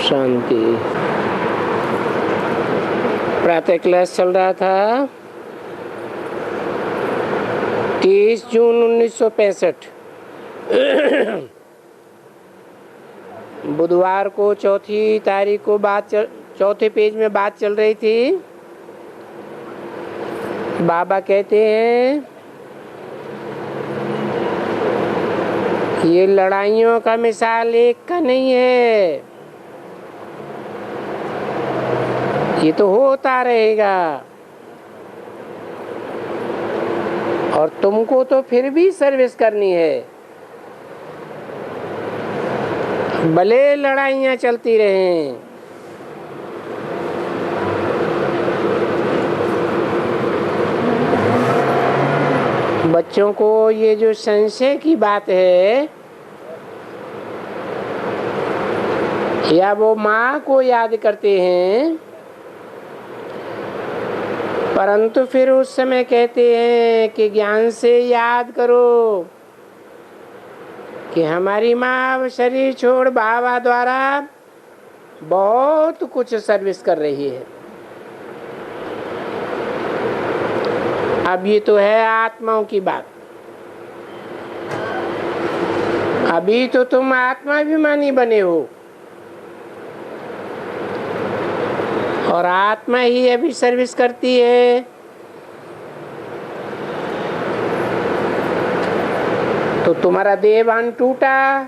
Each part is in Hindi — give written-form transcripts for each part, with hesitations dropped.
शांति। प्रातः क्लास चल रहा था 30 जून 1965 बुधवार को चौथी तारीख को चौथे पेज में बात चल रही थी। बाबा कहते हैं ये लड़ाइयों का मिसाल एक का नहीं है, ये तो होता रहेगा और तुमको तो फिर भी सर्विस करनी है, भले लड़ाइयाँ चलती रहें। बच्चों को ये जो संशय की बात है या वो माँ को याद करते हैं, परंतु फिर उस समय कहते हैं कि ज्ञान से याद करो कि हमारी माँ शरीर छोड़ बाबा द्वारा बहुत कुछ सर्विस कर रही है। अब ये तो है आत्माओं की बात। अभी तो तुम आत्माभिमानी बने हो और आत्मा ही अभी सर्विस करती है। तो तुम्हारा देहभान टूटा,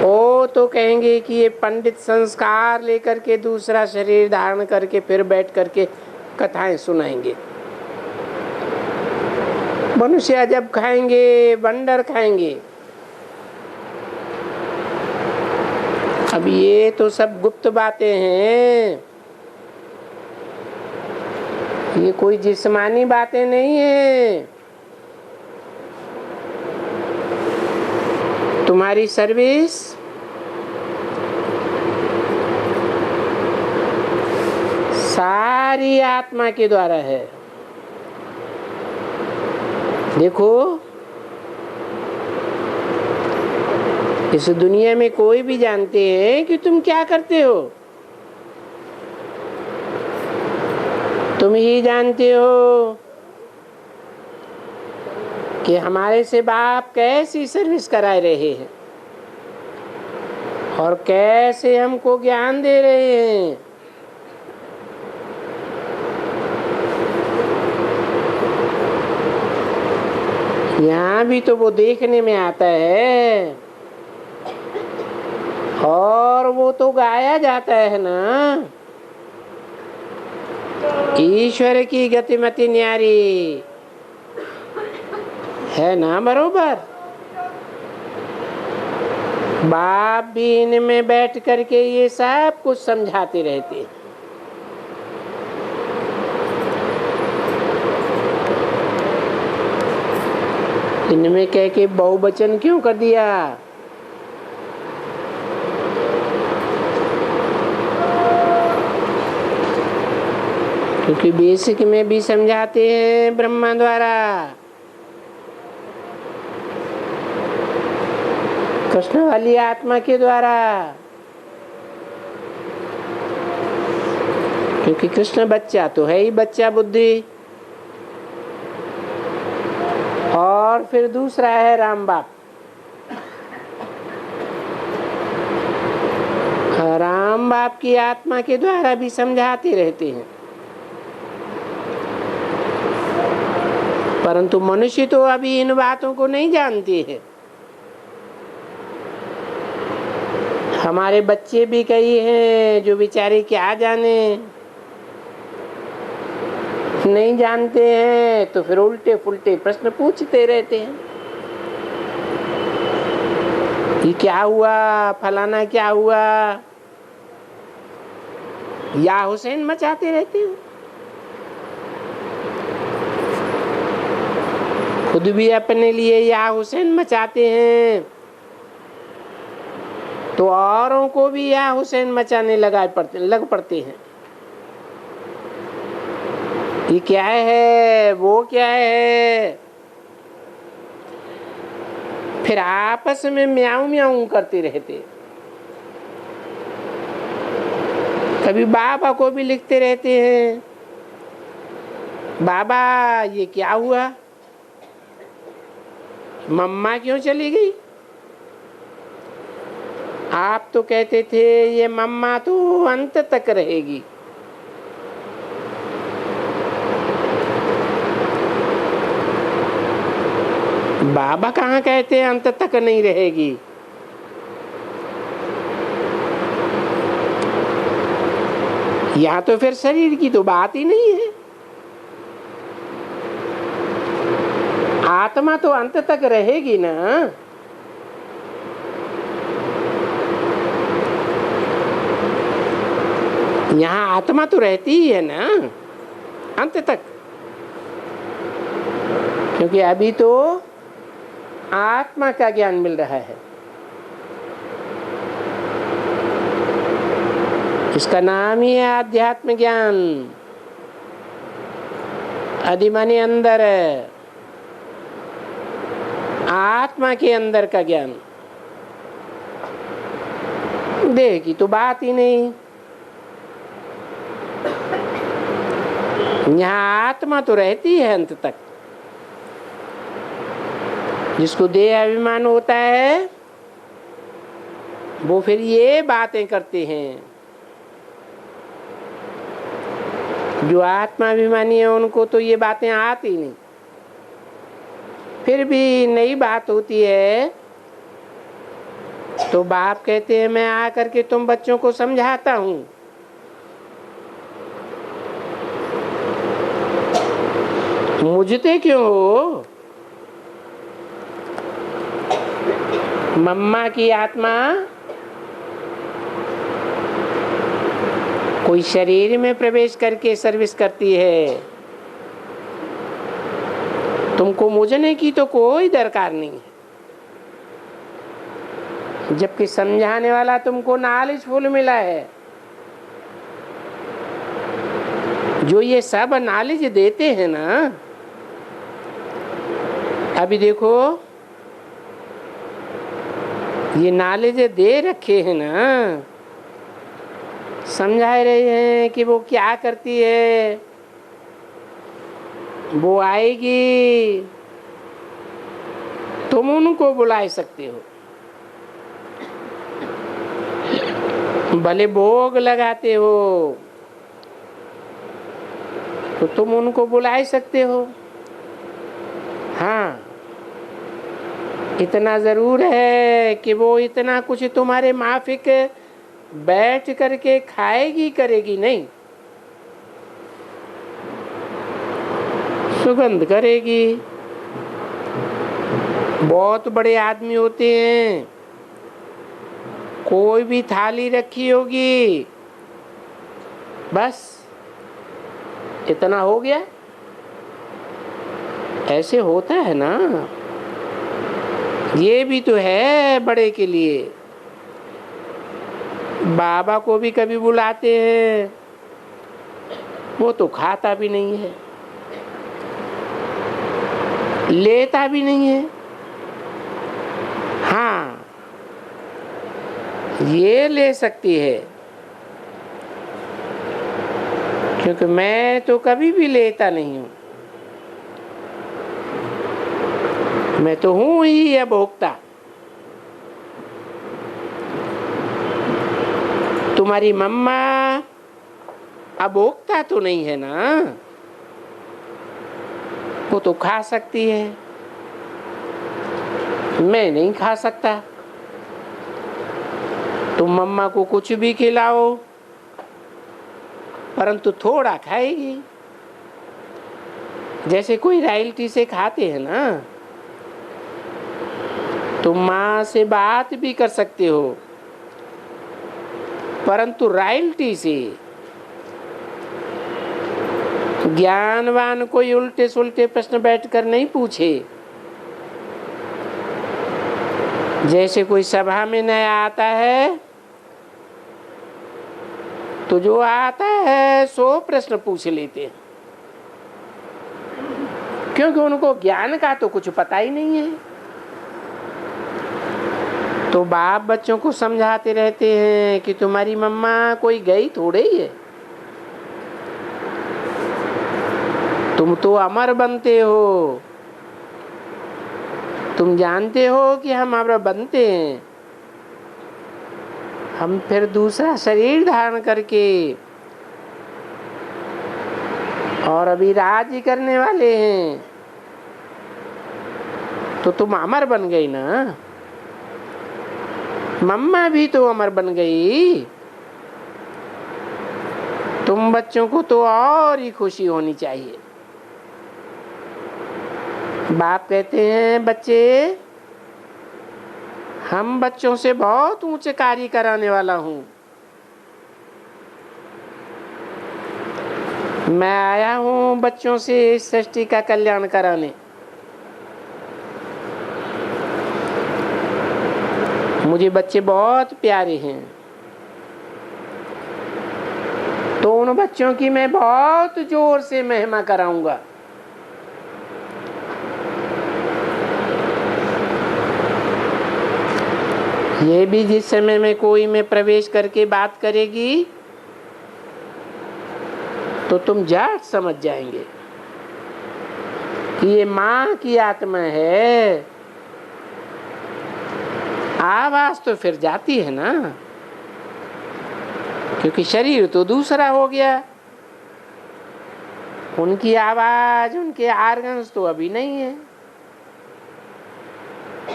ओ तो कहेंगे कि ये पंडित संस्कार लेकर के दूसरा शरीर धारण करके फिर बैठ करके कथाएं सुनाएंगे। मनुष्य जब खाएंगे बंदर खाएंगे। अब ये तो सब गुप्त बातें हैं, ये कोई जिस्मानी बातें नहीं है। तुम्हारी सर्विस सारी आत्मा के द्वारा है। देखो इस दुनिया में कोई भी जानते हैं कि तुम क्या करते हो, तुम ही जानते हो कि हमारे से बाप कैसी सर्विस करा रहे हैं और कैसे हमको ज्ञान दे रहे हैं। यहाँ भी तो वो देखने में आता है और वो तो गाया जाता है ना, ईश्वर की गतिमति न्यारी है ना, बरोबर। बाप भी इनमें बैठ करके ये सब कुछ समझाते रहते हैं। इनमें कह के बहुवचन क्यों कर दिया? क्योंकि बेसिक में भी समझाते हैं ब्रह्मा द्वारा, कृष्ण वाली आत्मा के द्वारा, क्योंकि कृष्ण बच्चा तो है ही बच्चा बुद्धि, और फिर दूसरा है राम बाप। राम बाप की आत्मा के द्वारा भी समझाते रहते हैं, परंतु मनुष्य तो अभी इन बातों को नहीं जानते हैं। हमारे बच्चे भी कई हैं जो बेचारे क्या जाने, नहीं जानते हैं तो फिर उल्टे पुल्टे प्रश्न पूछते रहते हैं। ये क्या हुआ, फलाना क्या हुआ, या हुसैन मचाते रहते हैं। खुद भी अपने लिए या हुसैन मचाते हैं तो औरों को भी या हुसैन मचाने लग पड़ते हैं। ये क्या है, वो क्या है, फिर आपस में म्याऊं म्याऊं करते रहते। कभी बाबा को भी लिखते रहते हैं, बाबा ये क्या हुआ, मम्मा क्यों चली गई। आप तो कहते थे ये मम्मा तो अंत तक रहेगी। बाबा कहाँ कहते हैं अंत तक नहीं रहेगी। यहाँ तो फिर शरीर की तो बात ही नहीं है। आत्मा तो अंत तक रहेगी ना। यहाँ आत्मा तो रहती ही है ना अंत तक, क्योंकि अभी तो आत्मा का ज्ञान मिल रहा है। इसका नाम ही है आध्यात्म ज्ञान। आदि माने अंदर, आत्मा के अंदर का ज्ञान। देह की तो बात ही नहीं। यहाँ आत्मा तो रहती है अंत तक। जिसको देह अभिमान होता है वो फिर ये बातें करते हैं। जो आत्माभिमानी है उनको तो ये बातें आती नहीं। फिर भी नई बात होती है तो बाप कहते हैं मैं आकर के तुम बच्चों को समझाता हूँ। मुझते क्यों हो? मम्मा की आत्मा कोई शरीर में प्रवेश करके सर्विस करती है। तुमको मुझने की तो कोई दरकार नहीं है, जबकि समझाने वाला तुमको नॉलेजफुल मिला है। जो ये सब नॉलेज देते हैं ना, अभी देखो ये नॉलेज दे रखे हैं ना, समझा रहे हैं कि वो क्या करती है, वो आएगी, तुम उनको बुला सकते हो। भले भोग लगाते हो तो तुम उनको बुला सकते हो। हाँ, इतना जरूर है कि वो इतना कुछ तुम्हारे माफिक बैठ करके खाएगी करेगी नहीं, सुगंध करेगी। बहुत बड़े आदमी होते हैं, कोई भी थाली रखी होगी, बस इतना हो गया। ऐसे होता है ना। ये भी तो है बड़े के लिए। बाबा को भी कभी बुलाते हैं, वो तो खाता भी नहीं है, लेता भी नहीं है। हाँ, ये ले सकती है, क्योंकि मैं तो कभी भी लेता नहीं हूं। मैं तो हूं ही अभोक्ता। तुम्हारी मम्मा अभोक्ता तो नहीं है ना, वो तो खा सकती है, मैं नहीं खा सकता। तुम मम्मा को कुछ भी खिलाओ, परंतु थोड़ा खाएगी। जैसे कोई रॉयल्टी से खाते हैं ना, तुम माँ से बात भी कर सकते हो, परंतु रॉयल्टी से ज्ञानवान कोई उल्टे सुल्टे प्रश्न बैठकर नहीं पूछे। जैसे कोई सभा में नया आता है तो जो आता है 100 प्रश्न पूछ लेते हैं, क्योंकि उनको ज्ञान का तो कुछ पता ही नहीं है। तो बाप बच्चों को समझाते रहते हैं कि तुम्हारी मम्मा कोई गई थोड़े ही है, तुम तो अमर बनते हो। तुम जानते हो कि हम अमर बनते हैं, हम फिर दूसरा शरीर धारण करके और अभी राज्य करने वाले हैं। तो तुम अमर बन गई ना, मम्मा भी तो अमर बन गई। तुम बच्चों को तो और ही खुशी होनी चाहिए। बाप कहते हैं बच्चे, हम बच्चों से बहुत ऊंचे कार्य कराने वाला हूं। मैं आया हूं बच्चों से इस सृष्टि का कल्याण कराने। मुझे बच्चे बहुत प्यारे हैं, तो उन बच्चों की मैं बहुत जोर से महिमा कराऊंगा। ये भी जिस समय में कोई में प्रवेश करके बात करेगी तो तुम झट समझ जाएंगे कि ये माँ की आत्मा है। आवाज तो फिर जाती है ना, क्योंकि शरीर तो दूसरा हो गया। उनकी आवाज, उनके आर्गन्स तो अभी नहीं है।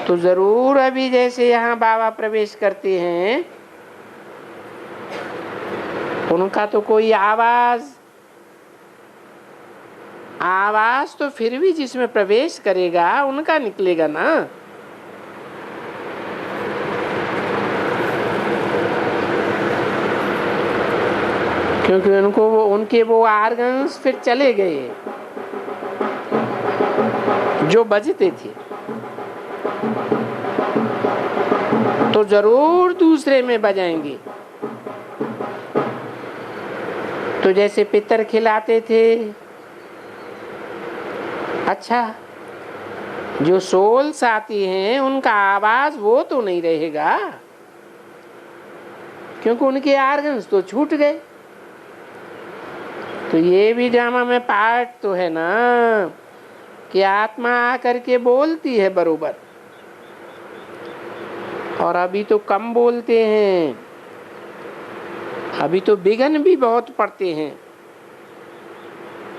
तो जरूर अभी जैसे यहाँ बाबा प्रवेश करते हैं, उनका तो कोई आवाज तो फिर भी जिसमें प्रवेश करेगा उनका निकलेगा ना। क्योंकि उनके वो आर्गन्स फिर चले गए जो बजते थे, तो जरूर दूसरे में बजाएंगे। तो जैसे पितर खिलाते थे, अच्छा जो सोल्स आती हैं उनका आवाज वो तो नहीं रहेगा, क्योंकि उनके आर्गन्स तो छूट गए। तो ये भी ड्रामा में पार्ट तो है ना कि आत्मा आकर के बोलती है बरोबर, और अभी तो कम बोलते हैं, अभी तो विघ्न भी बहुत पड़ते हैं।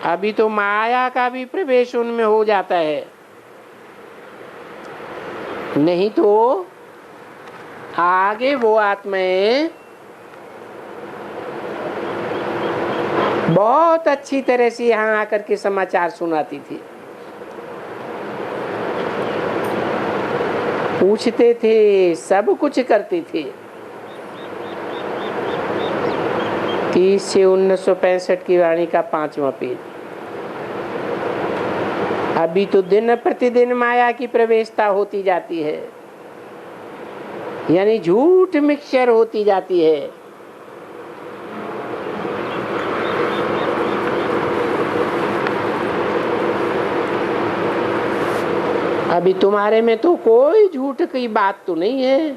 अभी तो माया का भी प्रवेश उनमें हो जाता है, नहीं तो आगे वो आत्माएं बहुत अच्छी तरह से यहाँ आकर के समाचार सुनाती थी, पूछते थे, सब कुछ करते थे। 30 से 1965 की वाणी का 5वां पेज। अभी तो दिन प्रतिदिन माया की प्रवेशता होती जाती है, यानी झूठ मिक्सचर होती जाती है। अभी तुम्हारे में तो कोई झूठ की बात तो नहीं है।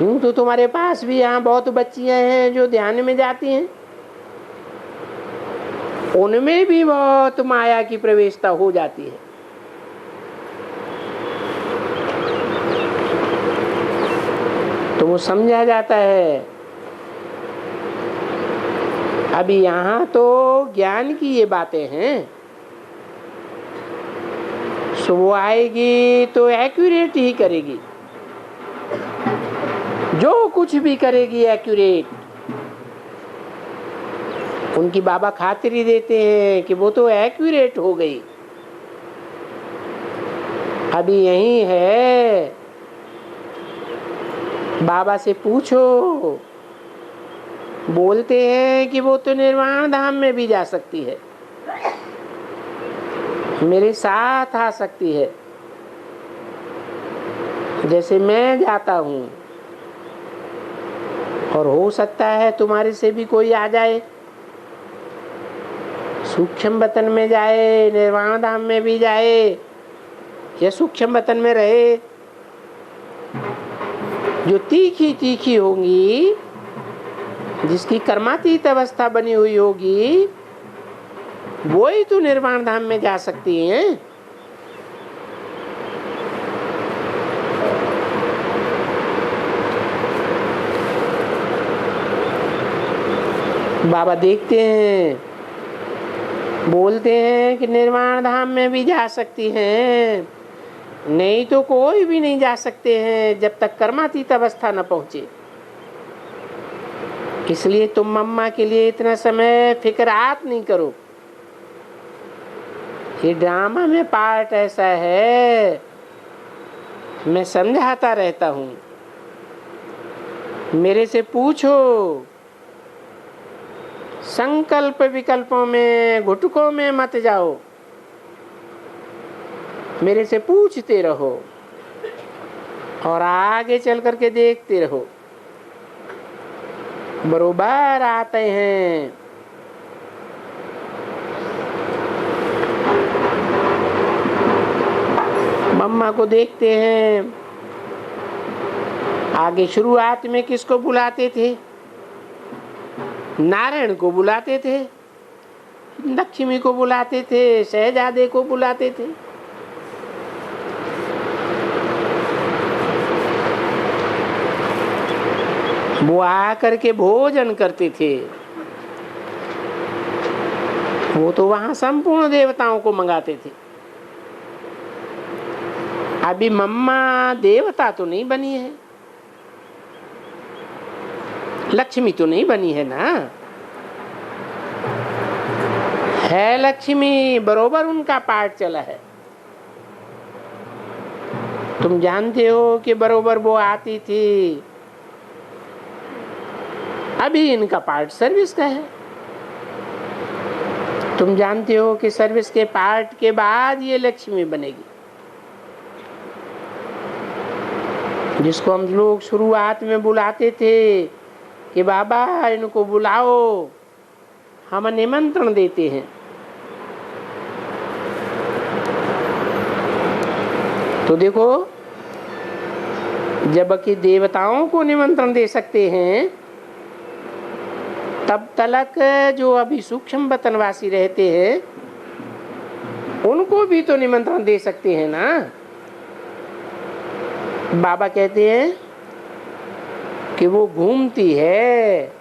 यूं तो तुम्हारे पास भी यहाँ बहुत बच्चियां हैं जो ध्यान में जाती हैं, उनमें भी बहुत माया की प्रवेशता हो जाती है। तो वो समझा जाता है। अभी यहाँ तो ज्ञान की ये बातें हैं, सो वो आएगी तो एक्यूरेट ही करेगी, जो कुछ भी करेगी एक्यूरेट। उनकी बाबा खातिरी देते हैं कि वो तो एक्यूरेट हो गई। अभी यही है, बाबा से पूछो, बोलते हैं कि वो तो निर्वाण धाम में भी जा सकती है, मेरे साथ आ सकती है, जैसे मैं जाता हूं, और हो सकता है तुम्हारे से भी कोई आ जाए, सूक्ष्म वतन में जाए, निर्वाण धाम में भी जाए, या सूक्ष्म वतन में रहे। जो तीखी तीखी होंगी, जिसकी कर्मातीत अवस्था बनी हुई होगी, वो ही तो निर्वाण धाम में जा सकती हैं। बाबा देखते हैं, बोलते हैं कि निर्वाण धाम में भी जा सकती हैं, नहीं तो कोई भी नहीं जा सकते हैं जब तक कर्मातीत अवस्था न पहुंचे। इसलिए तुम मम्मा के लिए इतना समय फिक्रात नहीं करो। ये ड्रामा में पार्ट ऐसा है, मैं समझाता रहता हूँ। मेरे से पूछो, संकल्प विकल्पों में घुटकों में मत जाओ, मेरे से पूछते रहो और आगे चल करके देखते रहो, बरोबर आते हैं। मम्मा को देखते हैं, आगे शुरुआत में किसको बुलाते थे? नारायण को बुलाते थे, लक्ष्मी को बुलाते थे, शहजादे को बुलाते थे। वो आकर के भोजन करते थे। वो तो वहां संपूर्ण देवताओं को मंगाते थे। अभी मम्मा देवता तो नहीं बनी है, लक्ष्मी तो नहीं बनी है ना। है लक्ष्मी, बरोबर उनका पार्ट चला है। तुम जानते हो कि बरोबर वो आती थी। अभी इनका पार्ट सर्विस का है। तुम जानते हो कि सर्विस के पार्ट के बाद ये लक्ष्मी बनेगी, जिसको हम लोग शुरुआत में बुलाते थे कि बाबा इनको बुलाओ, हम निमंत्रण देते हैं। तो देखो, जबकि देवताओं को निमंत्रण दे सकते हैं, तब तलक जो अभी सूक्ष्म वतनवासी रहते हैं उनको भी तो निमंत्रण दे सकते हैं ना। बाबा कहते हैं कि वो घूमती है,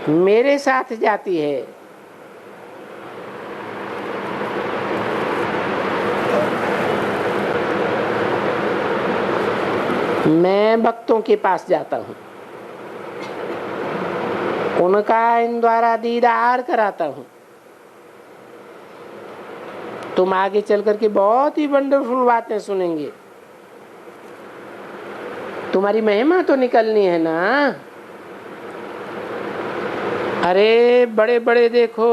मेरे साथ जाती है। मैं भक्तों के पास जाता हूँ, उनका इन द्वारा दीदार कराता हूँ। तुम आगे चल करके बहुत ही वंडरफुल बातें सुनेंगे। तुम्हारी महिमा तो निकलनी है ना। अरे बड़े बड़े देखो,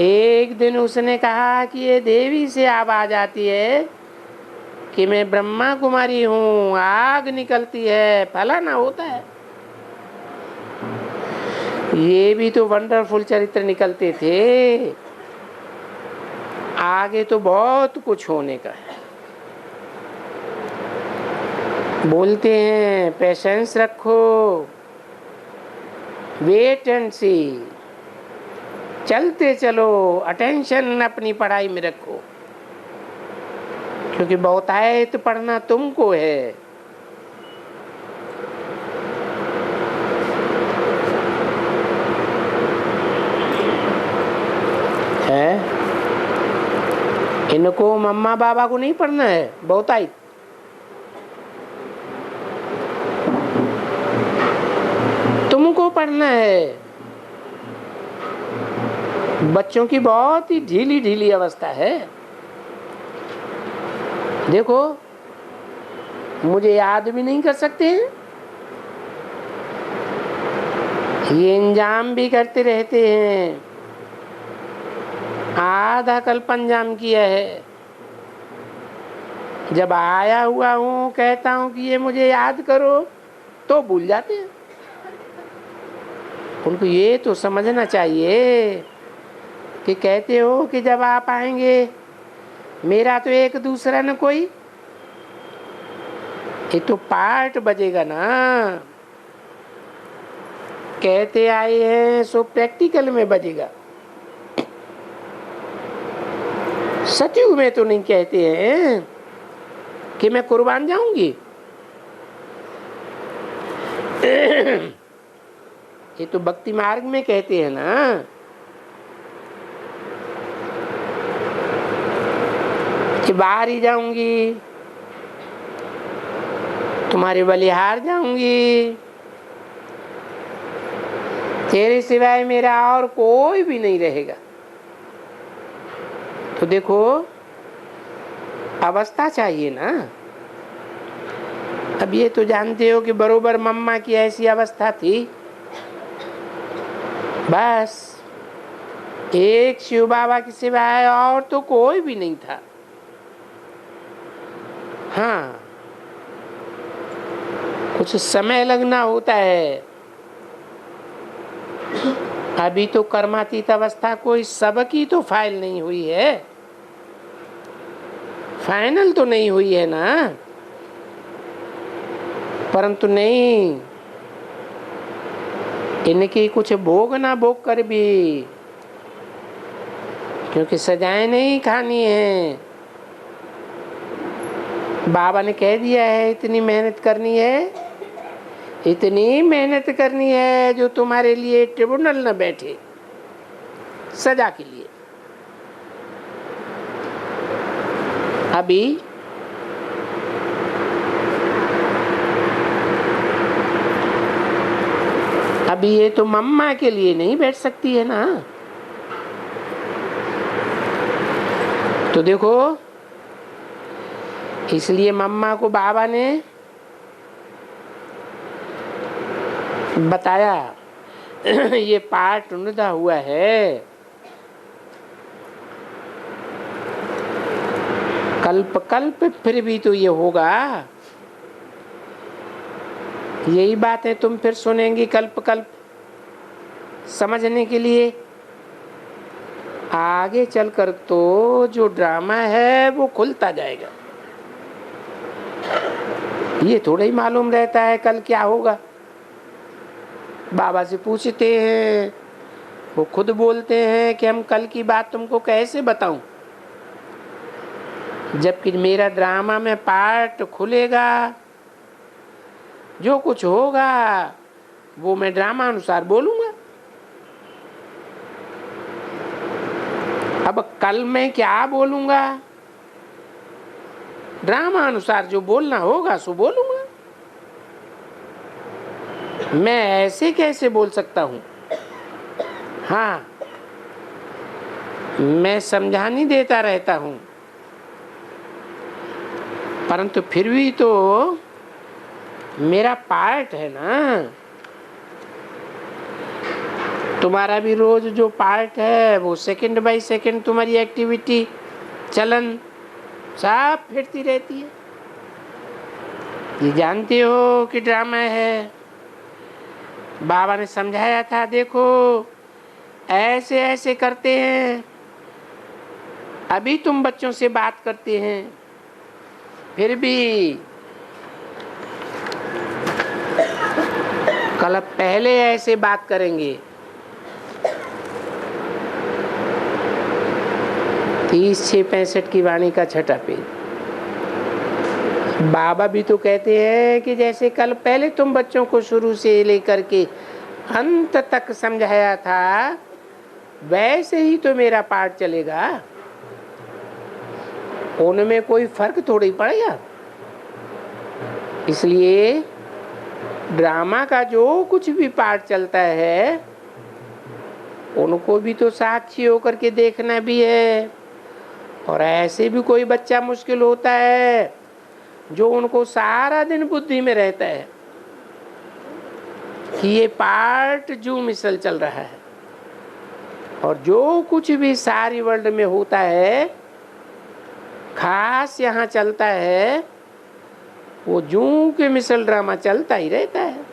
एक दिन उसने कहा कि ये देवी से आवाज आती है कि मैं ब्रह्मा कुमारी हूँ, आग निकलती है, फलाना होता है। ये भी तो वंडरफुल चरित्र निकलते थे। आगे तो बहुत कुछ होने का है। बोलते हैं पेशेंस रखो, वेट एंड सी, चलते चलो, अटेंशन अपनी पढ़ाई में रखो, क्योंकि बहुतायत पढ़ना तुमको है। इनको मम्मा बाबा को नहीं पढ़ना है, बहुतायत। तुमको पढ़ना है। बच्चों की बहुत ही ढीली ढीली अवस्था है। देखो, मुझे याद भी नहीं कर सकते हैं, ये इंजाम भी करते रहते हैं। आधा कल पंजाम किया है। जब आया हुआ हूँ कहता हूँ कि ये मुझे याद करो, तो भूल जाते हैं। उनको ये तो समझना चाहिए कि कहते हो कि जब आप आएंगे, मेरा तो एक दूसरा न कोई। ये तो पार्ट बजेगा ना। कहते आए हैं सो प्रैक्टिकल में बजेगा। सतयुग में तो नहीं कहते हैं कि मैं कुर्बान जाऊंगी। ये तो भक्ति मार्ग में कहते हैं ना। कि बाहर ही जाऊंगी, तुम्हारे बलिहार जाऊंगी, तेरे सिवाय मेरा और कोई भी नहीं रहेगा। तो देखो अवस्था चाहिए ना। अब ये तो जानते हो कि बरोबर मम्मा की ऐसी अवस्था थी। बस एक शिव बाबा के सिवाय और तो कोई भी नहीं था। हाँ, कुछ समय लगना होता है। अभी तो कर्मातीत अवस्था कोई सबकी तो फाइल नहीं हुई है, फाइनल तो नहीं हुई है ना। परंतु नहीं, इनकी कुछ भोग ना भोग कर भी, क्योंकि सजाएं नहीं खानी है। बाबा ने कह दिया है इतनी मेहनत करनी है, इतनी मेहनत करनी है जो तुम्हारे लिए ट्रिब्यूनल न बैठे सजा के लिए। अभी ये तो मम्मा के लिए नहीं बैठ सकती है ना। तो देखो इसलिए मम्मा को बाबा ने बताया ये पार्ट उन्नता हुआ है। कल्प कल्प फिर भी तो ये होगा। यही बात है, तुम फिर सुनेंगी कल्प कल्प समझने के लिए। आगे चलकर तो जो ड्रामा है वो खुलता जाएगा। ये थोड़ा ही मालूम रहता है कल क्या होगा। बाबा से पूछते हैं, वो खुद बोलते हैं कि हम कल की बात तुमको कैसे बताऊं, जबकि मेरा ड्रामा में पार्ट खुलेगा। जो कुछ होगा वो मैं ड्रामा अनुसार बोलूंगा। अब कल मैं क्या बोलूंगा, ड्रामा अनुसार जो बोलना होगा सो बोलूंगा। मैं ऐसे कैसे बोल सकता हूं। हाँ, मैं समझानी देता रहता हूं, परंतु फिर भी तो मेरा पार्ट है ना। तुम्हारा भी रोज जो पार्ट है वो सेकंड बाय सेकंड तुम्हारी एक्टिविटी चलन सब फिरती रहती है। ये जानते हो कि ड्रामा है। बाबा ने समझाया था, देखो ऐसे ऐसे करते हैं। अभी तुम बच्चों से बात करते हैं, फिर भी कल पहले ऐसे बात करेंगे। 30/6/65 की वाणी का छठा पेज। बाबा भी तो कहते हैं कि जैसे कल पहले तुम बच्चों को शुरू से लेकर के अंत तक समझाया था, वैसे ही तो मेरा पाठ चलेगा। उनमें कोई फर्क थोड़ी पड़ेगा। इसलिए ड्रामा का जो कुछ भी पार्ट चलता है उनको भी तो साक्षी होकर के देखना भी है। और ऐसे भी कोई बच्चा मुश्किल होता है जो उनको सारा दिन बुद्धि में रहता है कि ये पार्ट जो मिसल चल रहा है, और जो कुछ भी सारी वर्ल्ड में होता है खास यहाँ चलता है, वो जूं के मिसल ड्रामा चलता ही रहता है।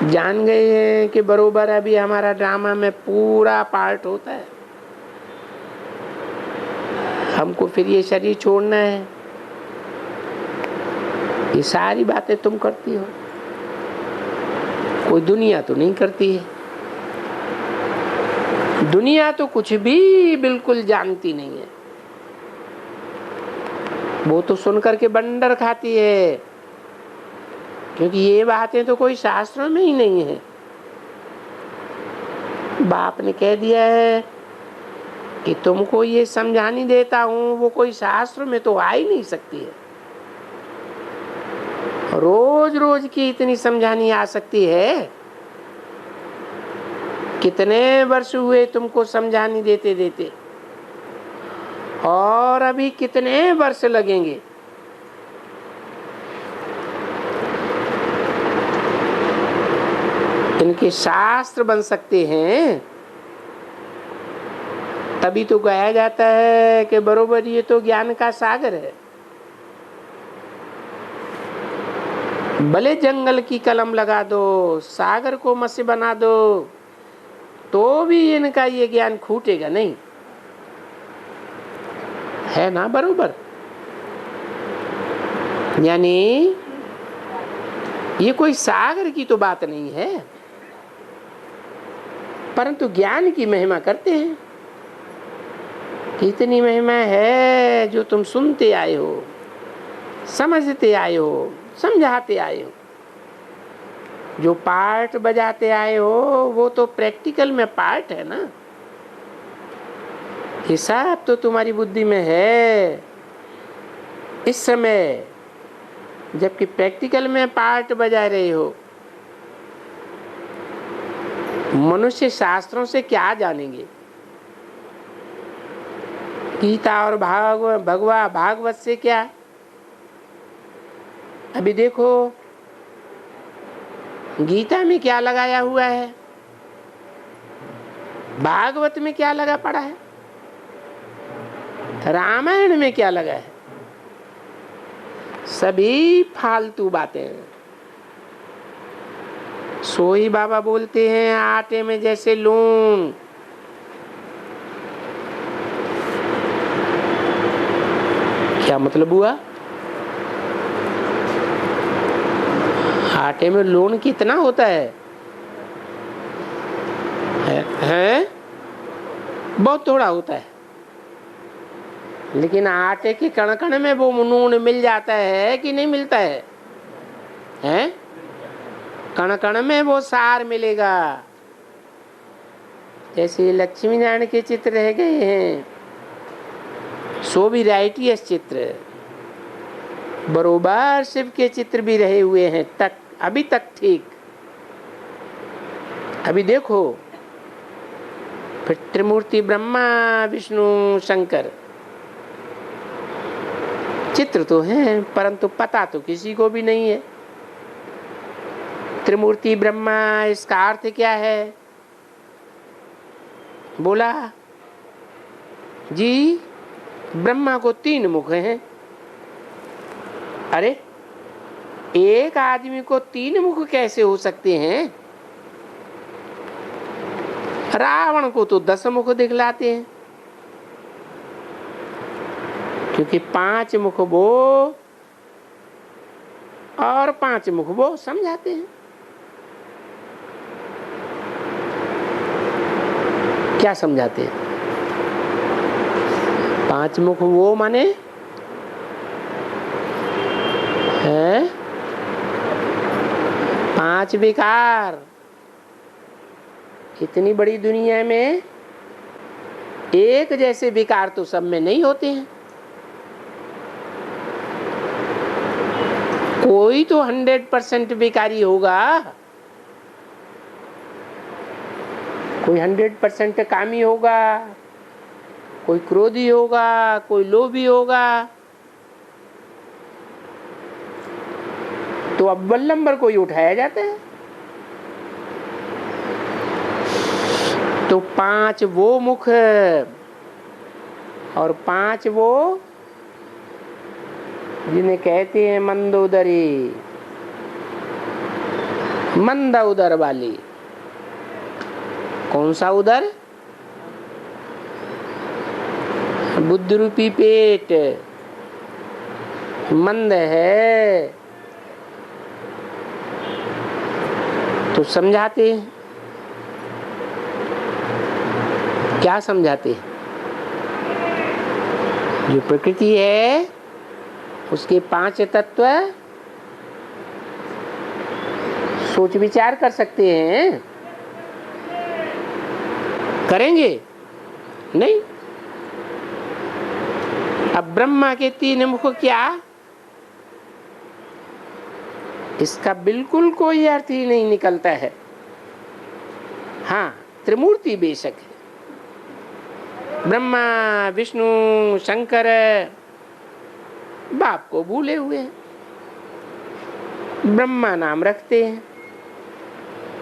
जान गए हैं कि बरोबर अभी हमारा ड्रामा में पूरा पार्ट होता है। हमको फिर ये शरीर छोड़ना है। ये सारी बातें तुम करती हो, कोई दुनिया तो नहीं करती है। दुनिया तो कुछ भी बिल्कुल जानती नहीं है, वो तो सुन करके बंडर खाती है, क्योंकि ये बातें तो कोई शास्त्रों में ही नहीं है। बाप ने कह दिया है कि तुमको ये समझानी देता हूं, वो कोई शास्त्र में तो आ ही नहीं सकती है। रोज रोज की इतनी समझानी आ सकती है, कितने वर्ष हुए तुमको समझानी देते देते, और अभी कितने वर्ष लगेंगे। इनके शास्त्र बन सकते हैं, तभी तो कहा जाता है कि बरोबर ये तो ज्ञान का सागर है। भले जंगल की कलम लगा दो, सागर को मत्स्य बना दो, तो भी इनका ये ज्ञान खूटेगा नहीं, है ना बरोबर। यानी ये कोई सागर की तो बात नहीं है, परंतु ज्ञान की महिमा करते हैं। कितनी महिमा है जो तुम सुनते आए हो, समझते आए हो, समझाते आए हो। जो पार्ट बजाते आए हो वो तो प्रैक्टिकल में पार्ट है ना, हिसाब तो तुम्हारी बुद्धि में है इस समय, जबकि प्रैक्टिकल में पार्ट बजा रहे हो। मनुष्य शास्त्रों से क्या जानेंगे, गीता और भागवत से क्या। अभी देखो गीता में क्या लगाया हुआ है, भागवत में क्या लगा पड़ा है, रामायण में क्या लगा है, सभी फालतू बातें हैं। सोई बाबा बोलते हैं आटे में जैसे लून। क्या मतलब हुआ? आटे में लून कितना होता है? बहुत थोड़ा होता है, लेकिन आटे के कण कण में वो नून मिल जाता है कि नहीं मिलता है? हैं? कण कण में वो सार मिलेगा। जैसे लक्ष्मी नारायण के चित्र रह गए हैं, सो भी राइटियस चित्र, बरोबर शिव के चित्र भी रहे हुए हैं तक, अभी तक ठीक। अभी देखो फिर त्रिमूर्ति ब्रह्मा विष्णु शंकर चित्र तो हैं, परंतु पता तो किसी को भी नहीं है। त्रिमूर्ति ब्रह्मा, इसका अर्थ क्या है? बोला जी ब्रह्मा को 3 मुख हैं। अरे एक आदमी को 3 मुख कैसे हो सकते हैं? रावण को तो 10 मुख दिखलाते हैं, क्योंकि 5 मुख वो और 5 मुख वो समझाते हैं। क्या समझाते हैं? 5 मुख वो माने है 5 विकार। इतनी बड़ी दुनिया में एक जैसे विकार तो सब में नहीं होते हैं। कोई तो 100% विकारी होगा, कोई 100% कामी होगा, कोई क्रोधी होगा, कोई लोभी होगा। तो अव्वल नंबर को ही उठाया जाता है। तो 5 वो मुख और 5 वो जिन्हें कहते हैं मंदोदरी, मंदा उदर वाली। कौन सा उदर? बुद्ध रूपी पेट मंद है, तो समझाते हैं। क्या समझाते हैं? जो प्रकृति है उसके 5 तत्व सोच विचार कर सकते हैं, करेंगे नहीं। अब ब्रह्मा के 3 मुख क्या, इसका बिल्कुल कोई अर्थ ही नहीं निकलता है। हाँ, त्रिमूर्ति बेशक है, ब्रह्मा विष्णु शंकर बाप को भूले हुए हैं, ब्रह्मा नाम रखते हैं।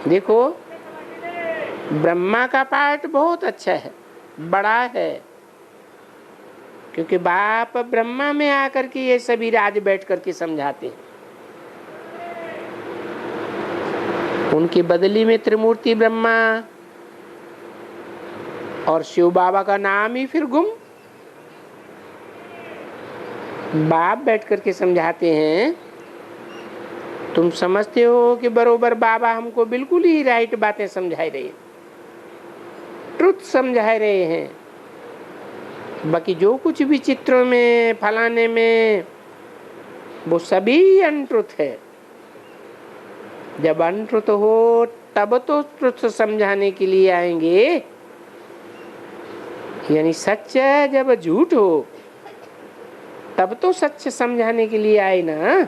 देखो, ब्रह्मा का पाठ बहुत अच्छा है, बड़ा है, क्योंकि बाप ब्रह्मा में आकर के ये सभी राज बैठ करके समझाते हैं। उनकी बदली में त्रिमूर्ति ब्रह्मा और शिव बाबा का नाम ही फिर गुम। बाप बैठ करके समझाते हैं, तुम समझते हो कि बरोबर बाबा हमको बिल्कुल ही राइट बातें समझा रहे हैं, ट्रुथ समझा रहे हैं। बाकी जो कुछ भी चित्रों में फलाने में वो सभी अनट्रुथ है। जब अनट्रुथ हो तब तो ट्रुथ समझाने के लिए आएंगे। यानी सच जब झूठ हो तब तो सच समझाने के लिए आए ना।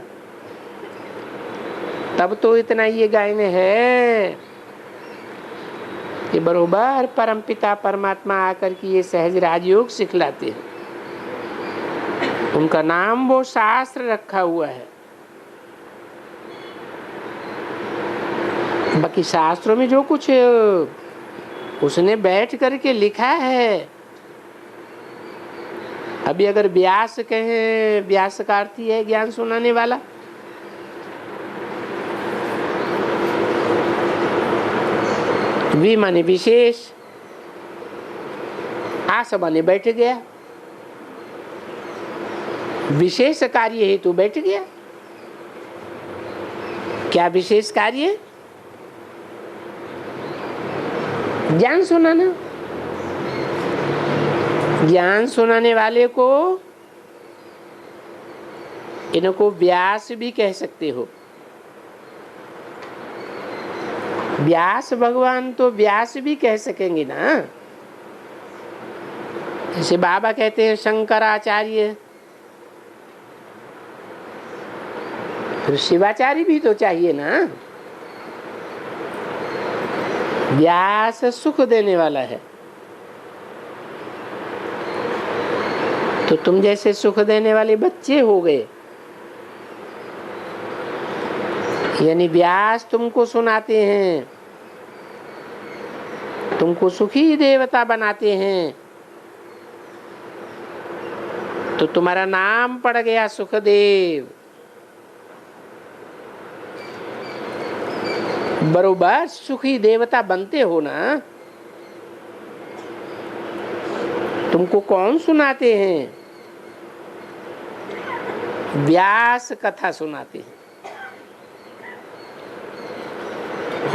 तब तो इतना ये गायने है कि बरोबर परमपिता परमात्मा आकर के ये सहज राजयोग सिखलाते हैं। उनका नाम वो शास्त्र रखा हुआ है। बाकी शास्त्रों में जो कुछ उसने बैठ करके लिखा है, अभी अगर व्यास कहें, व्यास का अर्थ ही है ज्ञान सुनाने वाला। वी माने विशेष, आस माने बैठ गया, विशेष कार्य हेतु बैठ गया। क्या विशेष कार्य? ज्ञान सुनाना। ज्ञान सुनाने वाले को इनको व्यास भी कह सकते हो। व्यास भगवान तो व्यास भी कह सकेंगे ना। जैसे बाबा कहते हैं शंकराचार्य, फिर शिवाचार्य भी तो चाहिए ना। व्यास सुख देने वाला है, तो तुम जैसे सुख देने वाले बच्चे हो गए। यानी व्यास तुमको सुनाते हैं, तुमको सुखी देवता बनाते हैं, तो तुम्हारा नाम पड़ गया सुखदेव। बरोबर सुखी देवता बनते हो ना। तुमको कौन सुनाते हैं? व्यास कथा सुनाते हैं।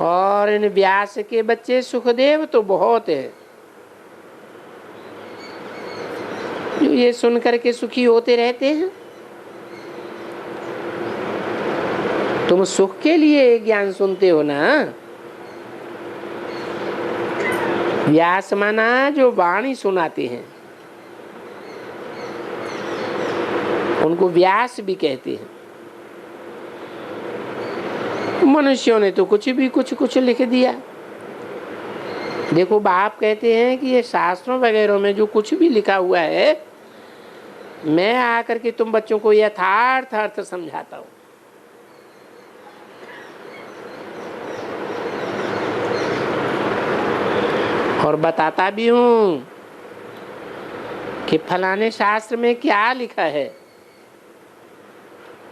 और इन व्यास के बच्चे सुखदेव तो बहुत है, जो ये सुन करके सुखी होते रहते हैं। तुम सुख के लिए ज्ञान सुनते हो ना। व्यास माना जो वाणी सुनाते हैं, उनको व्यास भी कहते हैं। मनुष्यों ने तो कुछ भी कुछ लिख दिया। देखो, बाप कहते हैं कि ये शास्त्रों वगैरह में जो कुछ भी लिखा हुआ है, मैं आकर के तुम बच्चों को यथार्थ अर्थ समझाता हूं। और बताता भी हूं कि फलाने शास्त्र में क्या लिखा है,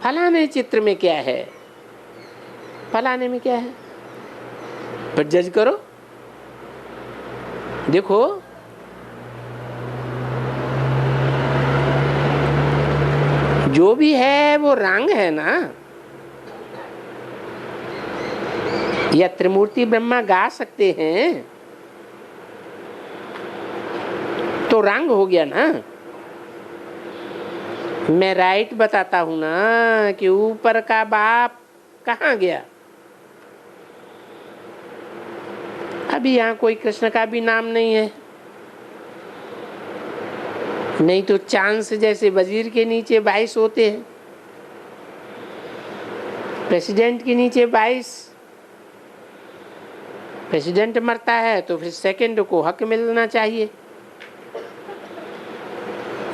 फलाने चित्र में क्या है, फलाने में क्या है, पर जज करो। देखो, जो भी है वो रंग है ना। या त्रिमूर्ति ब्रह्मा गा सकते हैं तो रंग हो गया ना। मैं राइट बताता हूं ना कि ऊपर का बाप कहाँ गया। अभी यहाँ कोई कृष्ण का भी नाम नहीं है, नहीं तो चांस जैसे वजीर के नीचे 22 होते हैं, प्रेसिडेंट के नीचे 22। प्रेसिडेंट मरता है तो फिर सेकंड को हक मिलना चाहिए।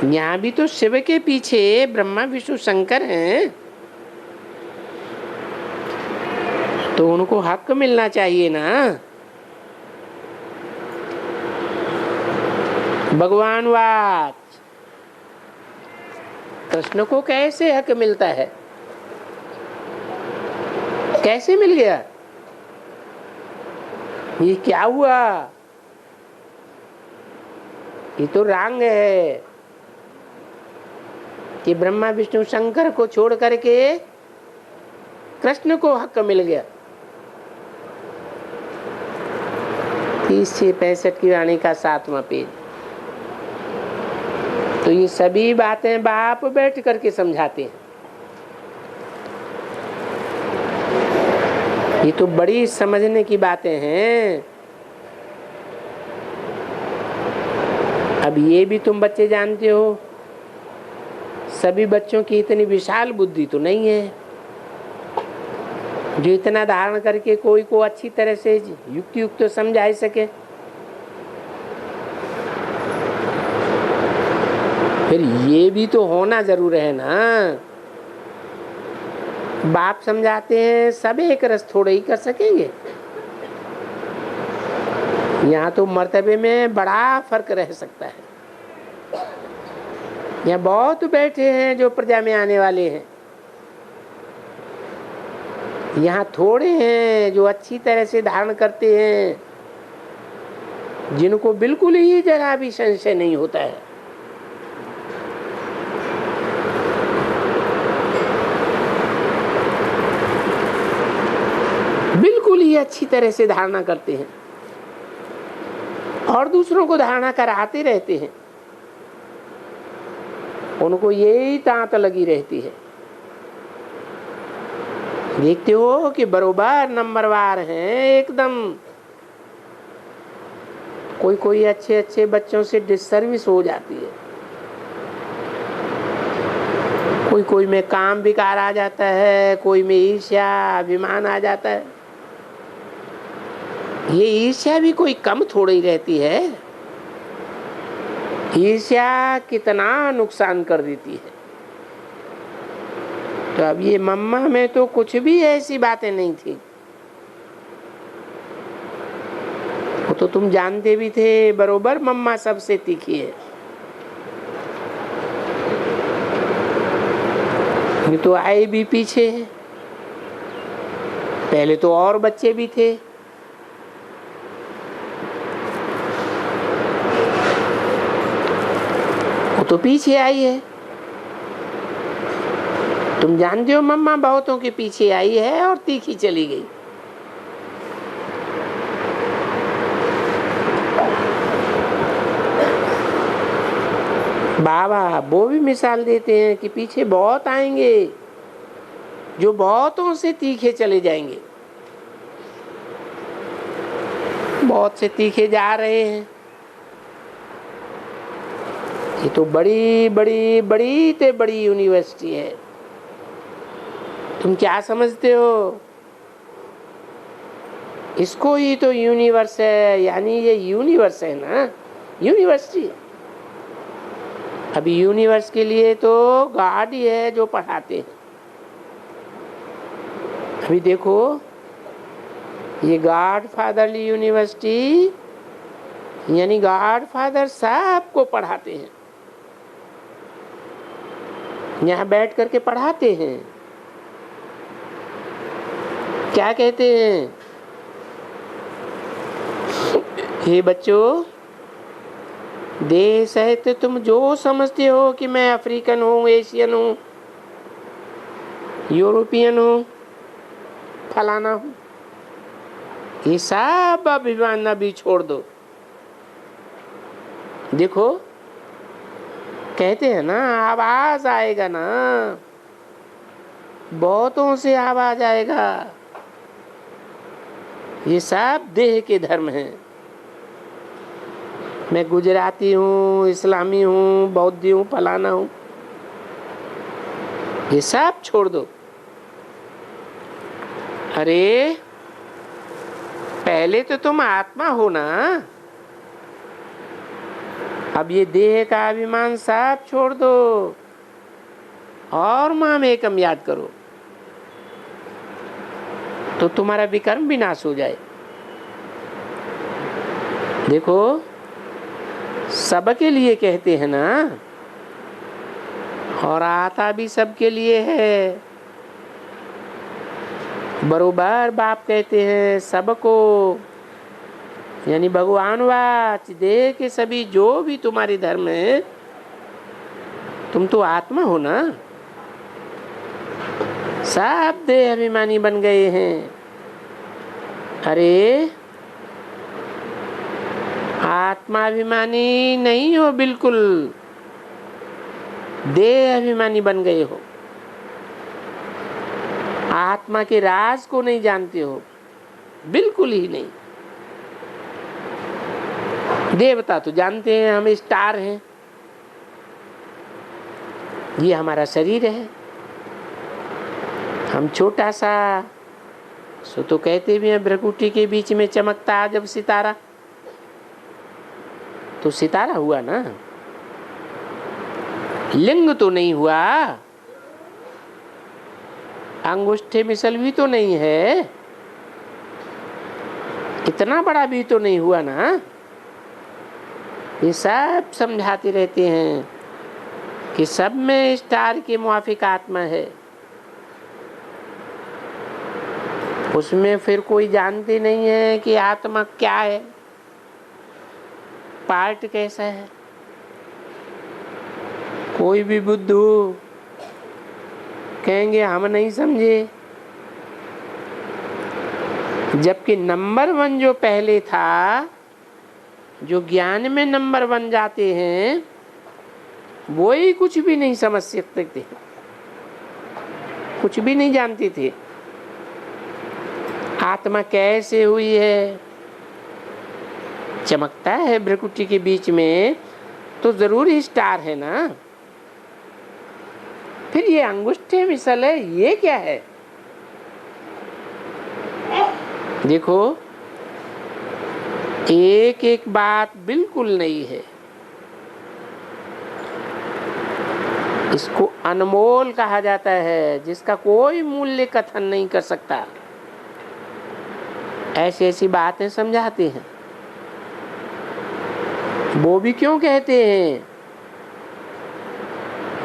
यहाँ भी तो शिव के पीछे ब्रह्मा विष्णु शंकर हैं, तो उनको हक मिलना चाहिए ना। भगवान वाच कृष्ण को कैसे हक मिलता है, कैसे मिल गया, ये क्या हुआ? ये तो रंग है कि ब्रह्मा विष्णु शंकर को छोड़ करके कृष्ण को हक मिल गया। 30-65 की वाणी का 7वां पेज। तो ये सभी बातें बाप बैठ करके समझाते हैं। ये तो बड़ी समझने की बातें हैं। अब ये भी तुम बच्चे जानते हो, सभी बच्चों की इतनी विशाल बुद्धि तो नहीं है जो इतना धारण करके कोई को अच्छी तरह से युक्ति युक्त तो समझा सके। फिर ये भी तो होना जरूर है ना। बाप समझाते हैं, सब एक रस थोड़े ही कर सकेंगे। यहाँ तो मर्तबे में बड़ा फर्क रह सकता है। यहाँ बहुत बैठे हैं जो प्रजा में आने वाले हैं, यहाँ थोड़े हैं जो अच्छी तरह से धारण करते हैं, जिनको बिल्कुल ही जरा भी संशय नहीं होता है। बिल्कुल ही अच्छी तरह से धारणा करते हैं और दूसरों को धारणा कराते रहते हैं। उनको यही तांत लगी रहती है। देखते हो कि बरोबर नंबरवार हैं एकदम। कोई कोई अच्छे अच्छे बच्चों से डिससर्विस हो जाती है, कोई कोई में काम विकार आ जाता है, कोई में ईर्ष्या अभिमान आ जाता है। ये ईर्ष्या भी कोई कम थोड़ी रहती है। ईर्ष्या कितना नुकसान कर देती है। तो अब ये मम्मा में तो कुछ भी ऐसी बातें नहीं थी। वो तो तुम जानते भी थे बरोबर मम्मा सबसे तीखी है। ये तो आए भी पीछे है। पहले तो और बच्चे भी थे। वो तो पीछे आई है। तुम जानते हो मम्मा बहुतों के पीछे आई है और तीखी चली गई। बाबा वो भी मिसाल देते हैं कि पीछे बहुत आएंगे जो बहुतों से तीखे चले जाएंगे। बहुत से तीखे जा रहे हैं। ये तो बड़ी बड़ी बड़ी ते बड़ी यूनिवर्सिटी है। तुम क्या समझते हो? इसको ही तो यूनिवर्स है, यानी ये यूनिवर्स है ना, यूनिवर्सिटी। अभी यूनिवर्स के लिए तो गॉड ही है जो पढ़ाते हैं। अभी देखो ये गॉड फादरली यूनिवर्सिटी, यानी गॉड फादर सबको पढ़ाते हैं, यहाँ बैठ करके पढ़ाते हैं। क्या कहते हैं? हे बच्चों, देह सहित तुम जो समझते हो कि मैं अफ्रीकन हूँ, एशियन हूँ, यूरोपियन हूँ, फलाना हूँ, ये सब अभिमान अभी छोड़ दो। देखो कहते हैं ना, आवाज आएगा ना, बहुतों से आवाज आएगा, ये सब देह के धर्म हैं। मैं गुजराती हूँ, इस्लामी हूँ, बौद्धी हूँ, फलाना हूँ, ये सब छोड़ दो। अरे पहले तो तुम आत्मा हो ना, अब ये देह का अभिमान सब छोड़ दो और माम एकम याद करो, तो तुम्हारा विकर्म भी नाश हो जाए। देखो सबके लिए कहते हैं ना, और आता भी सबके लिए है। बरोबर बाप कहते हैं सबको, यानी भगवान वाच देह के सभी जो भी तुम्हारे धर्म है, तुम तो आत्मा हो ना। सब देह अभिमानी बन गए हैं। अरे आत्माभिमानी नहीं हो, बिल्कुल देह अभिमानी बन गए हो। आत्मा के राज को नहीं जानते हो, बिल्कुल ही नहीं। देवता तो जानते हैं हम स्टार हैं, ये हमारा शरीर है, हम छोटा सा, सो तो कहते भी हैं भ्रकुटी के बीच में चमकता जब सितारा, तो सितारा हुआ ना, लिंग तो नहीं हुआ, अंगुष्ठे मिसल भी तो नहीं है, इतना बड़ा भी तो नहीं हुआ ना। ये सब समझाते रहते हैं कि सब में स्टार के मुआफिक आत्मा है, उसमें फिर कोई जानते नहीं है कि आत्मा क्या है, पार्ट कैसा है। कोई भी बुद्धू कहेंगे हम नहीं समझे, जबकि नंबर 1 जो पहले था, जो ज्ञान में नंबर 1 जाते हैं, वो ही कुछ भी नहीं समझ सकते थे, कुछ भी नहीं जानते थे आत्मा कैसे हुई है। चमकता है भ्रकुटी के बीच में तो जरूर ही स्टार है ना। फिर ये अंगुष्ठे मिसल है, ये क्या है? देखो एक एक बात बिल्कुल नहीं है, इसको अनमोल कहा जाता है, जिसका कोई मूल्य कथन नहीं कर सकता। ऐसी ऐसी बातें समझाते हैं। वो भी क्यों कहते हैं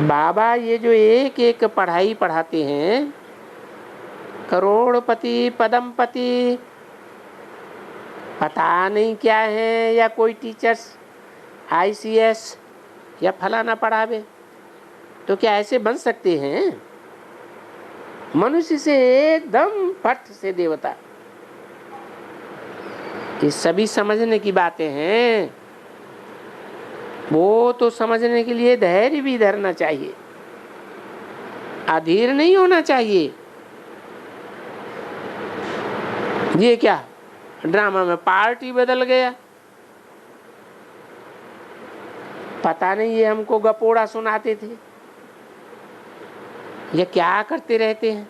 बाबा, ये जो एक एक पढ़ाई पढ़ाते हैं, करोड़पति पदमपति पता नहीं क्या है, या कोई टीचर्स ICS या फलाना पढ़ावे, तो क्या ऐसे बन सकते हैं? मनुष्य से एकदम फट से देवता। ये सभी समझने की बातें हैं, वो तो समझने के लिए धैर्य भी धरना चाहिए, अधीर नहीं होना चाहिए। ये क्या ड्रामा में पार्टी बदल गया, पता नहीं ये हमको गपोड़ा सुनाते थे, ये क्या करते रहते हैं।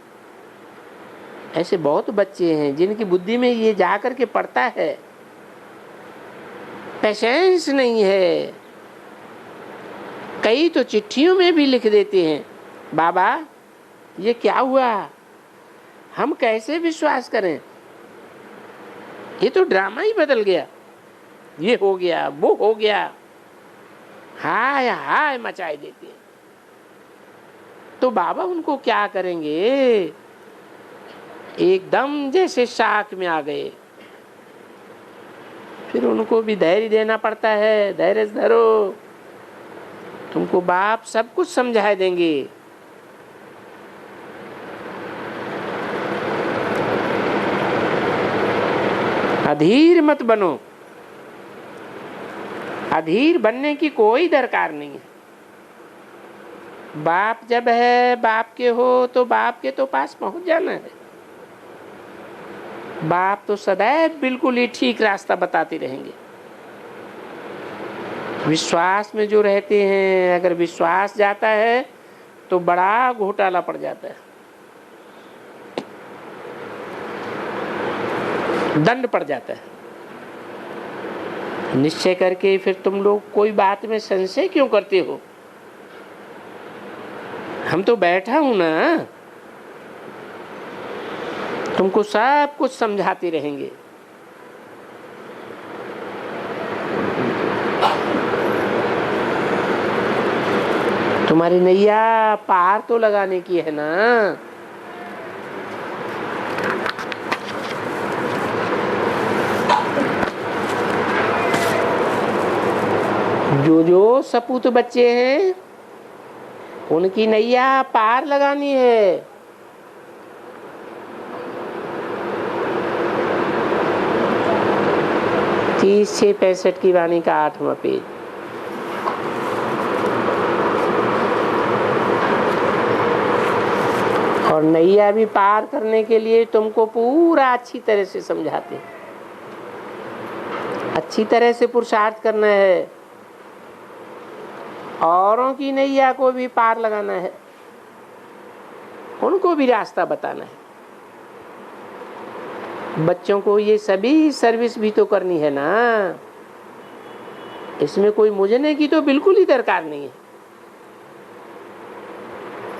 ऐसे बहुत बच्चे हैं जिनकी बुद्धि में ये जा कर के पड़ता है, पेशेंस नहीं है। कई तो चिट्ठियों में भी लिख देते हैं, बाबा ये क्या हुआ, हम कैसे विश्वास करें, ये तो ड्रामा ही बदल गया, ये हो गया वो हो गया, हाय हाय मचाए देते हैं। तो बाबा उनको क्या करेंगे, एकदम जैसे शाख में आ गए। फिर उनको भी धैर्य देना पड़ता है, धैर्य धरो, तुमको बाप सब कुछ समझा देंगे। अधीर मत बनो। अधीर बनने की कोई दरकार नहीं है। बाप जब है, बाप के हो तो बाप के तो पास पहुंच जाना है। बाप तो सदैव बिल्कुल ही ठीक रास्ता बताते रहेंगे। विश्वास में जो रहते हैं, अगर विश्वास जाता है तो बड़ा घोटाला पड़ जाता है, दंड पड़ जाता है। निश्चय करके फिर तुम लोग कोई बात में संशय क्यों करते हो? हम तो बैठा हूं ना, तुमको सब कुछ समझाते रहेंगे। तुम्हारी नैया पार तो लगाने की है ना। जो जो सपूत बच्चे हैं उनकी नैया पार लगानी है। 30/65 की वाणी का 8वां पेज। और नैया भी पार करने के लिए तुमको पूरा अच्छी तरह से समझाते हैं। अच्छी तरह से पुरुषार्थ करना है, औरों की नैया को भी पार लगाना है, उनको भी रास्ता बताना है। बच्चों को ये सभी सर्विस भी तो करनी है ना। इसमें कोई मुझने की तो बिल्कुल ही दरकार नहीं है।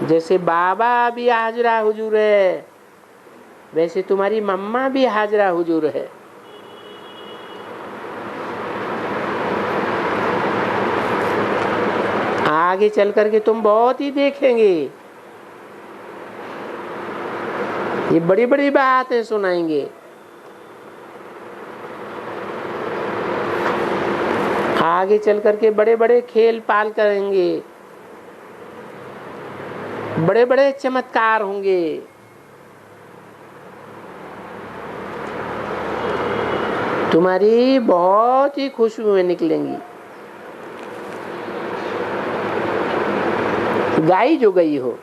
जैसे बाबा भी हाजरा हुजूर है, वैसे तुम्हारी मम्मा भी हाजरा हुजूर है। आगे चल करके तुम बहुत ही देखेंगे, ये बड़ी बड़ी बातें सुनाएंगे। आगे चल करके बड़े बड़े खेल पाल करेंगे, बड़े बड़े चमत्कार होंगे। तुम्हारी बहुत ही खुशियां निकलेंगी। गाई जो गई हो,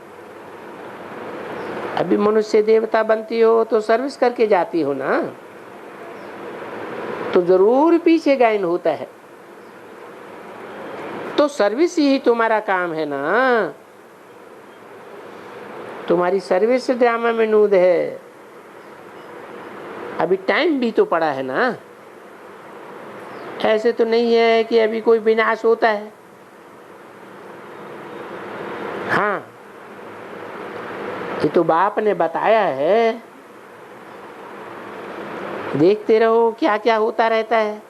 अभी मनुष्य देवता बनती हो तो सर्विस करके जाती हो ना, तो जरूर पीछे गायन होता है। तो सर्विस ही तुम्हारा काम है ना। तुम्हारी सर्विस ड्रामा में नूद है। अभी टाइम भी तो पड़ा है ना। ऐसे तो नहीं है कि अभी कोई विनाश होता है। हाँ, ये तो बाप ने बताया है, देखते रहो क्या क्या होता रहता है।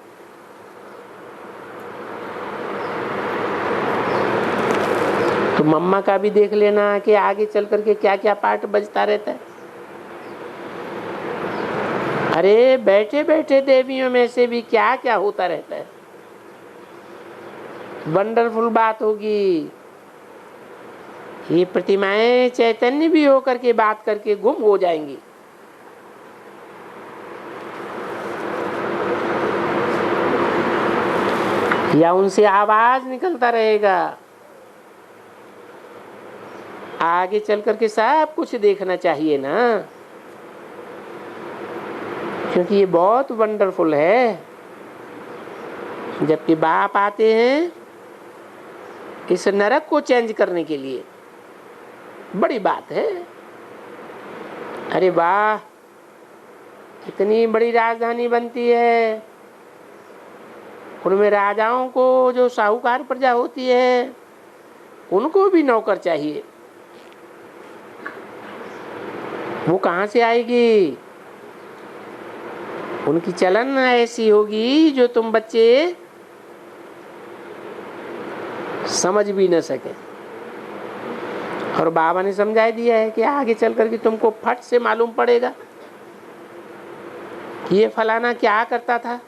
तो मम्मा का भी देख लेना कि आगे चल करके क्या क्या पार्ट बजता रहता है। अरे बैठे बैठे देवियों में से भी क्या क्या होता रहता है। वंडरफुल बात होगी। ये प्रतिमाएं चैतन्य भी होकर के बात करके गुम हो जाएंगी। या उनसे आवाज निकलता रहेगा। आगे चल करके सब कुछ देखना चाहिए ना, क्योंकि ये बहुत वंडरफुल है। जबकि बाप आते हैं इस नरक को चेंज करने के लिए, बड़ी बात है। अरे वाह, इतनी बड़ी राजधानी बनती है, उनमें राजाओं को जो साहूकार प्रजा होती है उनको भी नौकर चाहिए। वो कहाँ से आएगी? उनकी चलन ऐसी होगी जो तुम बच्चे समझ भी न सके। और बाबा ने समझा दिया है कि आगे चल करके तुमको फट से मालूम पड़ेगा कि ये फलाना क्या करता था।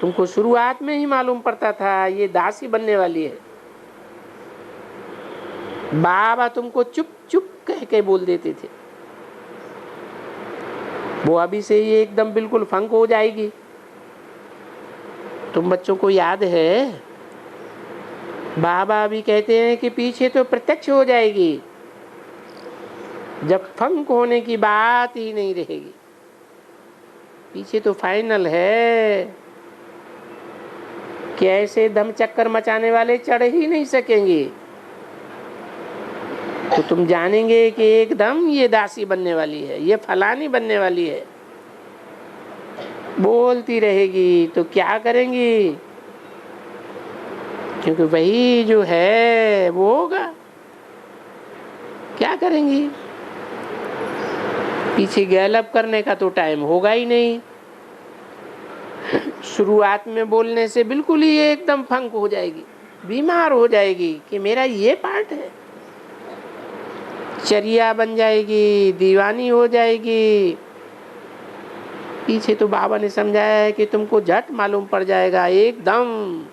तुमको शुरुआत में ही मालूम पड़ता था ये दासी बनने वाली है। बाबा तुमको चुप चुप कह के बोल देते थे, वो अभी से ही एकदम बिल्कुल फंक हो जाएगी। तुम बच्चों को याद है बाबा अभी कहते हैं कि पीछे तो प्रत्यक्ष हो जाएगी, जब फंक होने की बात ही नहीं रहेगी। पीछे तो फाइनल है कि ऐसे दम चक्कर मचाने वाले चढ़ ही नहीं सकेंगे। तो तुम जानेंगे कि एकदम ये दासी बनने वाली है, ये फलानी बनने वाली है, बोलती रहेगी तो क्या करेंगी? क्योंकि वही जो है वो होगा। क्या करेंगी? पीछे गैलअप करने का तो टाइम होगा ही नहीं। शुरुआत में बोलने से बिल्कुल ही एकदम फंक हो जाएगी, बीमार हो जाएगी कि मेरा ये पार्ट है, चरिया बन जाएगी, दीवानी हो जाएगी। पीछे तो बाबा ने समझाया है कि तुमको झट मालूम पड़ जाएगा एकदम।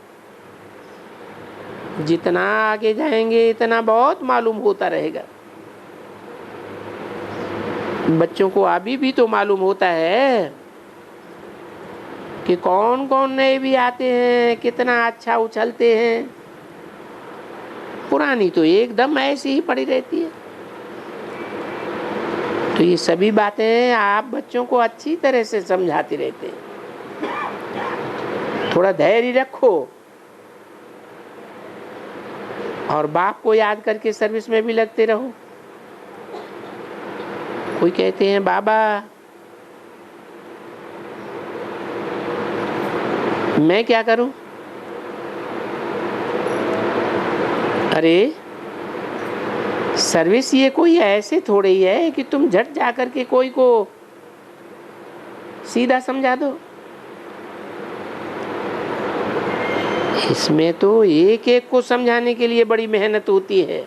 जितना आगे जाएंगे इतना बहुत मालूम होता रहेगा। बच्चों को अभी भी तो मालूम होता है कि कौन कौन नए भी आते हैं, कितना अच्छा उछलते हैं। पुरानी तो एकदम ऐसी ही पड़ी रहती है। तो ये सभी बातें आप बच्चों को अच्छी तरह से समझाते रहते हैं। थोड़ा धैर्य रखो और बाप को याद करके सर्विस में भी लगते रहो। कोई कहते हैं बाबा मैं क्या करूं? अरे सर्विस ये कोई ऐसे थोड़ी ही है कि तुम झट जाकर के कोई को सीधा समझा दो। इसमें तो एक एक को समझाने के लिए बड़ी मेहनत होती है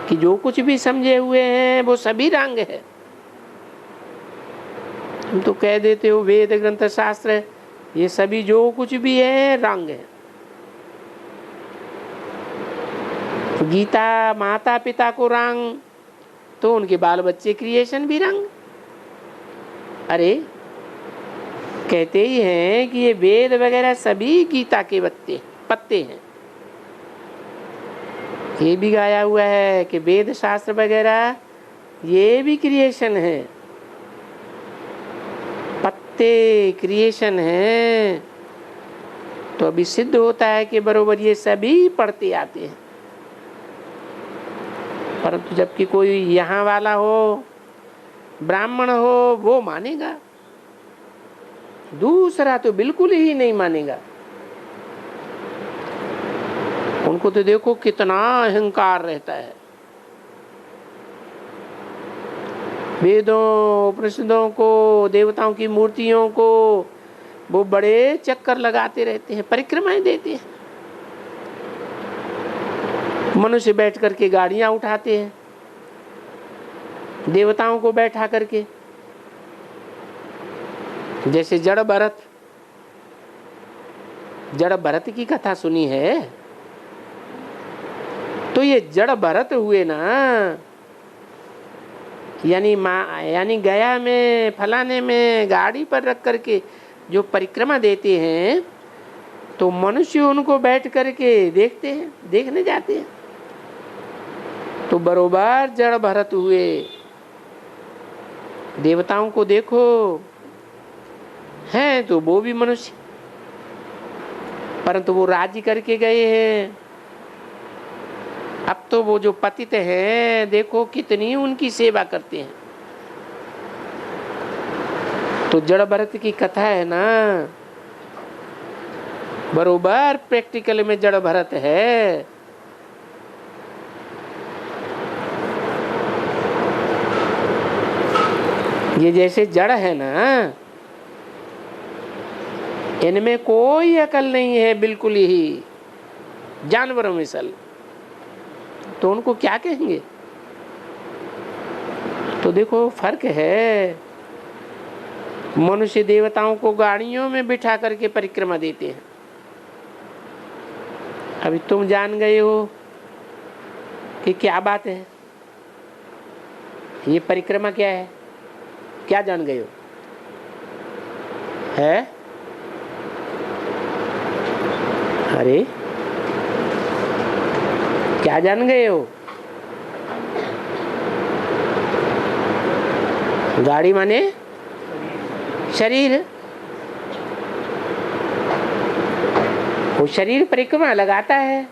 कि जो कुछ भी समझे हुए हैं वो सभी रंग है। तुम तो कह देते हो वेद ग्रंथ शास्त्र, ये सभी जो कुछ भी है रंग है। गीता माता पिता को रंग, तो उनके बाल बच्चे क्रिएशन भी रंग। अरे कहते ही हैं कि ये वेद वगैरह सभी गीता के पत्ते हैं। ये भी गाया हुआ है कि वेद शास्त्र वगैरह ये भी क्रिएशन है, पत्ते क्रिएशन है। तो अभी सिद्ध होता है कि बरोबर ये सभी पढ़ते आते हैं। परंतु जबकि कोई यहाँ वाला हो, ब्राह्मण हो, वो मानेगा, दूसरा तो बिल्कुल ही नहीं मानेगा। उनको तो देखो कितना अहंकार रहता है। वेदों उपनिषदों को, देवताओं की मूर्तियों को वो बड़े चक्कर लगाते रहते हैं, परिक्रमाएं देते हैं। मनुष्य बैठ करके गाड़ियां उठाते हैं, देवताओं को बैठा करके। जैसे जड़ भरत, जड़ भरत की कथा सुनी है? तो ये जड़ भरत हुए ना, यानी गया में फलाने में गाड़ी पर रख करके जो परिक्रमा देते हैं, तो मनुष्य उनको बैठ करके देखते हैं, देखने जाते हैं। तो बरोबर जड़ भरत हुए। देवताओं को देखो हैं तो वो भी मनुष्य, परंतु वो राजी करके गए हैं। अब तो वो जो पतित हैं देखो कितनी उनकी सेवा करते हैं। तो जड़ भरत की कथा है ना, बरोबर प्रैक्टिकल में जड़ भरत है। ये जैसे जड़ है ना, इनमें कोई अकल नहीं है, बिल्कुल ही जानवरों मिसल। तो उनको क्या कहेंगे? तो देखो फर्क है। मनुष्य देवताओं को गाड़ियों में बिठा करके परिक्रमा देते हैं। अभी तुम जान गए हो कि क्या बात है, ये परिक्रमा क्या है। क्या जान गए हो? है? अरे क्या जान गए हो? गाड़ी माने शरीर। वो शरीर परिक्रमा लगाता है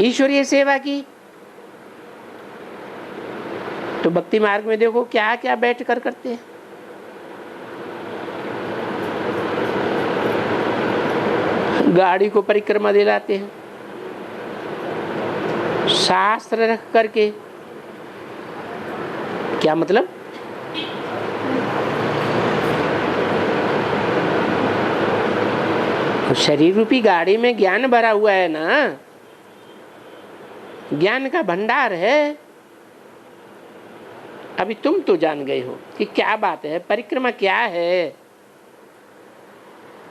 ईश्वरीय सेवा की। तो भक्ति मार्ग में देखो क्या क्या बैठ कर करते हैं। गाड़ी को परिक्रमा दिलाते हैं, शास्त्र रख करके। क्या मतलब? तो शरीर रूपी गाड़ी में ज्ञान भरा हुआ है ना, ज्ञान का भंडार है। अभी तुम तो जान गए हो कि क्या बात है, परिक्रमा क्या है।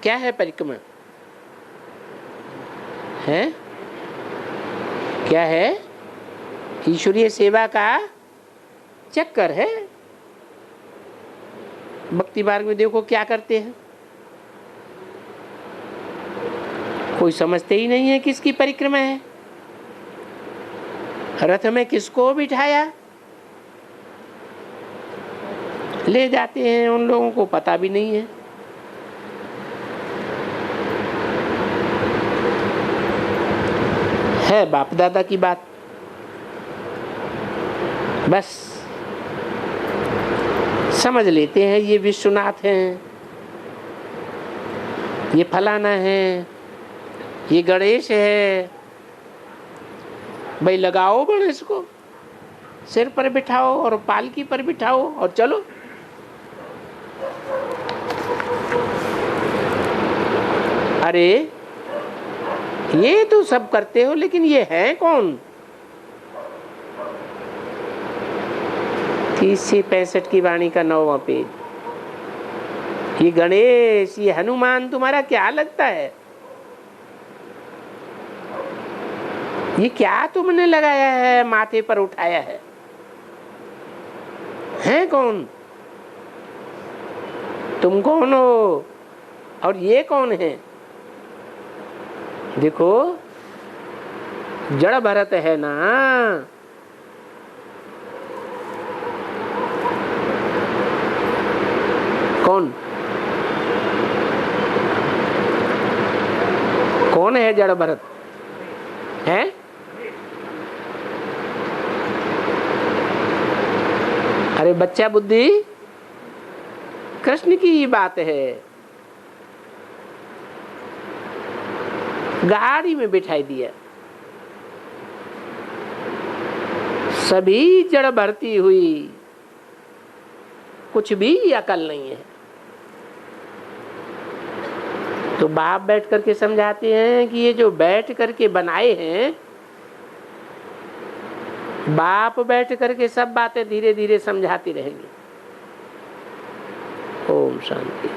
क्या है परिक्रमा? है क्या है? ईश्वरीय सेवा का चक्कर है। भक्ति मार्ग में देखो क्या करते हैं, कोई समझते ही नहीं है किसकी परिक्रमा है। रथ में किसको बिठाया ले जाते हैं, उन लोगों को पता भी नहीं है। है बाप दादा की बात, बस समझ लेते हैं ये विश्वनाथ हैं, ये फलाना है, ये गणेश है। भाई लगाओ गणेश को, सिर पर बिठाओ और पालकी पर बिठाओ और चलो। अरे ये तो सब करते हो, लेकिन ये है कौन? 30 से 65 की वाणी का 9वां पेज। ये गणेश, ये हनुमान तुम्हारा क्या लगता है? ये क्या तुमने लगाया है, माथे पर उठाया है? हैं कौन? तुम कौन हो और ये कौन है? देखो जड़ भरत है ना, कौन कौन है जड़ भरत है? अरे बच्चा बुद्धि, कृष्ण की ही बात है। गाड़ी में बिठाई दिया, सभी जड़ भरती हुई, कुछ भी अकल नहीं है। तो बाप बैठ करके समझाते हैं कि ये जो बैठ करके बनाए हैं, बाप बैठ करके सब बातें धीरे धीरे समझाती रहेंगे। ओम शांति।